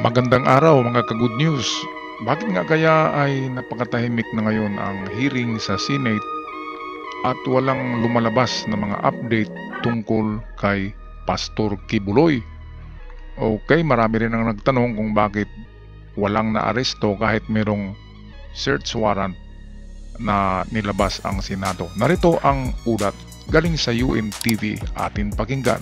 Magandang araw mga ka-good news. Bakit nga kaya ay napakatahimik na ngayon ang hearing sa Senate at walang lumalabas na mga update tungkol kay Pastor Kibuloy? Okay, marami rin ang nagtanong kung bakit walang naaresto kahit merong search warrant na nilabas ang Senado. Narito ang ulat galing sa UNTV, atin pakinggan.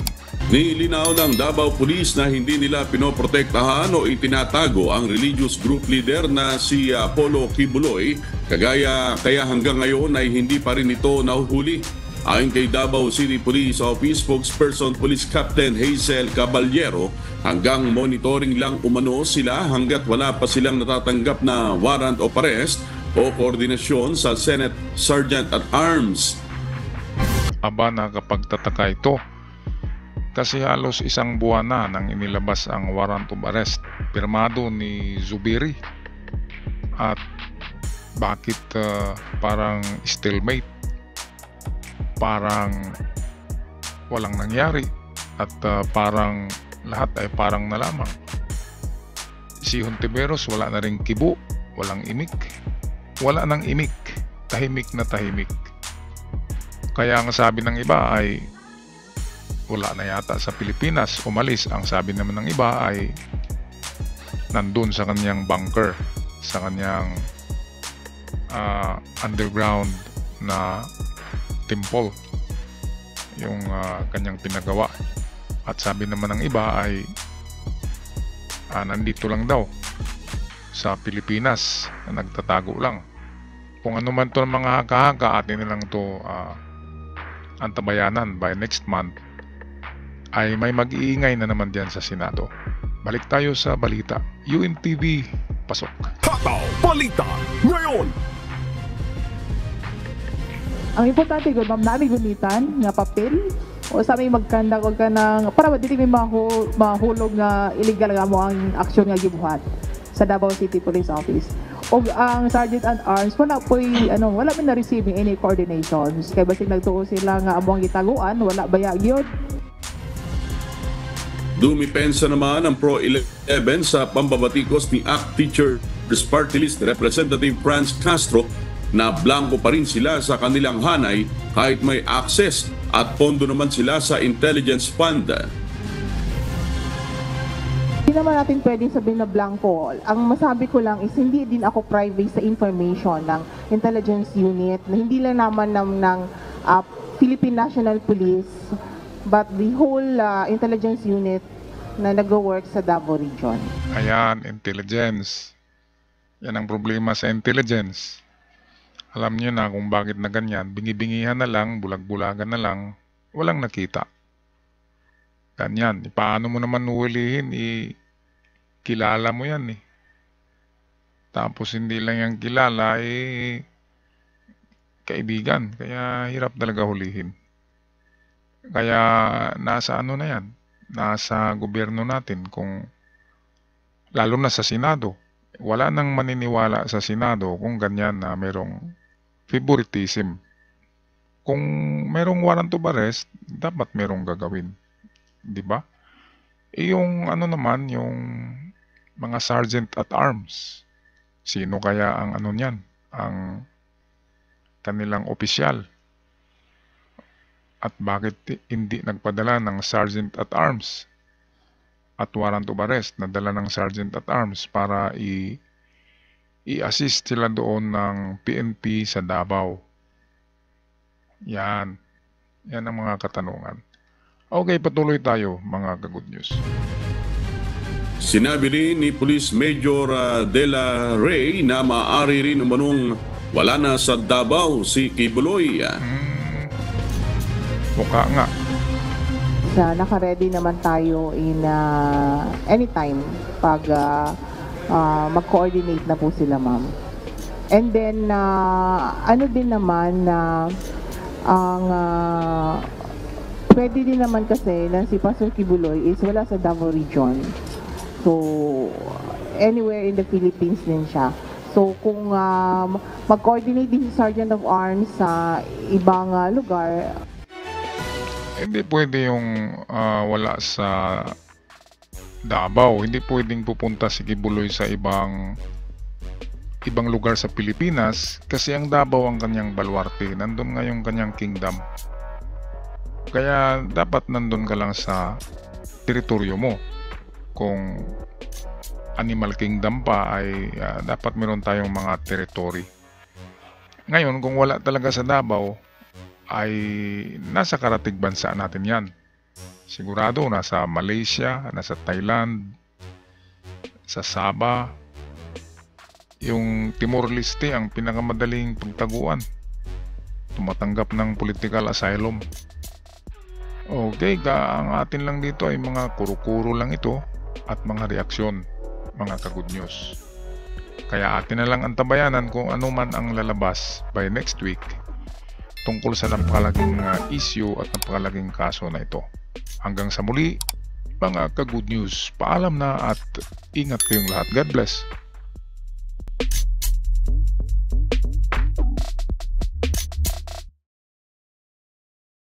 Nilinaw ng Davao Police na hindi nila pinoprotektahan o itinatago ang religious group leader na si Apollo Kibuloy, kaya hanggang ngayon ay hindi pa rin ito nahuhuli. Ayon kay Davao City Police Office spokesperson Police Captain Hazel Caballero, hanggang monitoring lang umano sila hanggat wala pa silang natatanggap na warrant of arrest o koordinasyon sa Senate Sergeant at Arms. Aba, nakapagtataka ito kasi halos isang buwan na nang inilabas ang warrant of arrest pirmado ni Zubiri, at bakit parang stalemate, parang walang nangyari at parang lahat ay parang na lamang. Si Hontiveros wala na ring kibo, walang imik, wala nang imik, tahimik na tahimik. Kaya ang sabi ng iba ay wala na yata sa Pilipinas, umalis. Ang sabi naman ng iba ay nandun sa kanyang bunker, sa kanyang underground na temple, yung kanyang pinagawa. At sabi naman ng iba ay nandito lang daw sa Pilipinas, na nagtatago lang. Kung ano man to ng mga haka-haka, atin nilang to antabayanan. By next month ay may mag-iingay na naman diyan sa Senado. Balik tayo sa balita. UNTV, pasok. Hataw Balita ngayon! Ang importante gud ma'am, namin gunitan nga papel o sa may magkanda ka ng para dili may mahulog nga illegal nga mo ang aksyon nga gibuhat sa Davao City Police Office. O ang Sergeant at Arms wala man na receiving any coordinations kay basig nagtuo sila nga among gitaguan, wala baya gyud. Dumipensa naman ang Pro-11 sa pambabatikos ni ACT Teachers Party List Representative Franz Castro na blanco pa rin sila sa kanilang hanay kahit may access at pondo naman sila sa intelligence fund. Hindi naman natin pwedeng sabihin na blanco. Ang masabi ko lang is hindi din ako private sa information ng intelligence unit na hindi lang naman ng Philippine National Police but the whole intelligence unit na nag-work sa Davao Region. Ayan, intelligence. Yan ang problema sa intelligence. Alam niyo na kung bakit na ganyan. Bingi-bingihan na lang, bulag-bulagan na lang, walang nakita. Ganyan. Paano mo naman hulihin? Kilala mo yan eh. Tapos hindi lang yung kilala, kaibigan. Kaya hirap talaga hulihin. Kaya nasa ano na yan? Nasa gobyerno natin, kung lalo na sa Senado. Wala nang maniniwala sa Senado kung ganyan na merong favoritism. Kung merong warrant of arrest, dapat merong gagawin. 'Di ba? Yung ano naman, yung mga sergeant at arms. Sino kaya ang ano niyan? Ang kanilang opisyal? At bakit hindi nagpadala ng sergeant at arms at warrant of arrest? Nadala ng sergeant at arms para i-assist sila doon ng PNP sa Davao. Yan ang mga katanungan. Okay, patuloy tayo mga ka-good news. Sinabi rin ni Police Major Dela Rey na maaari rin umanong wala na sa Davao si Kibuloy. Mukha nga. Naka-ready naman tayo in anytime pag mag-coordinate na po sila, ma'am. And then, ano din naman na ang pwede din naman kasi na si Pastor Kibuloy is wala sa Davao Region. So, anywhere in the Philippines din siya. So, kung mag-coordinate din si Sergeant of Arms sa ibang lugar, Hindi pwede yung wala sa Davao. Hindi pwedeng pupunta si Kibuloy sa ibang lugar sa Pilipinas kasi ang Davao ang kanyang baluarte. Nandun nga yung kanyang kingdom. Kaya dapat nandun ka lang sa teritoryo mo. Kung animal kingdom pa ay dapat meron tayong mga territory. Ngayon, kung wala talaga sa Davao, ay nasa karatig bansa natin yan. Sigurado nasa Malaysia, nasa Thailand, sa Sabah. Yung Timor-Leste ang pinakamadaling pagtaguan. Tumatanggap ng political asylum. Okay, ang atin lang dito ay mga kuro-kuro lang ito at mga reaksyon, mga ka-good news. Kaya atin na lang antabayanan kung ano man ang lalabas by next week tungkol sa napakalaging issue at napakalaging kaso na ito. Hanggang sa muli, mga ka-good news. Paalam na at ingat kayong lahat. God bless.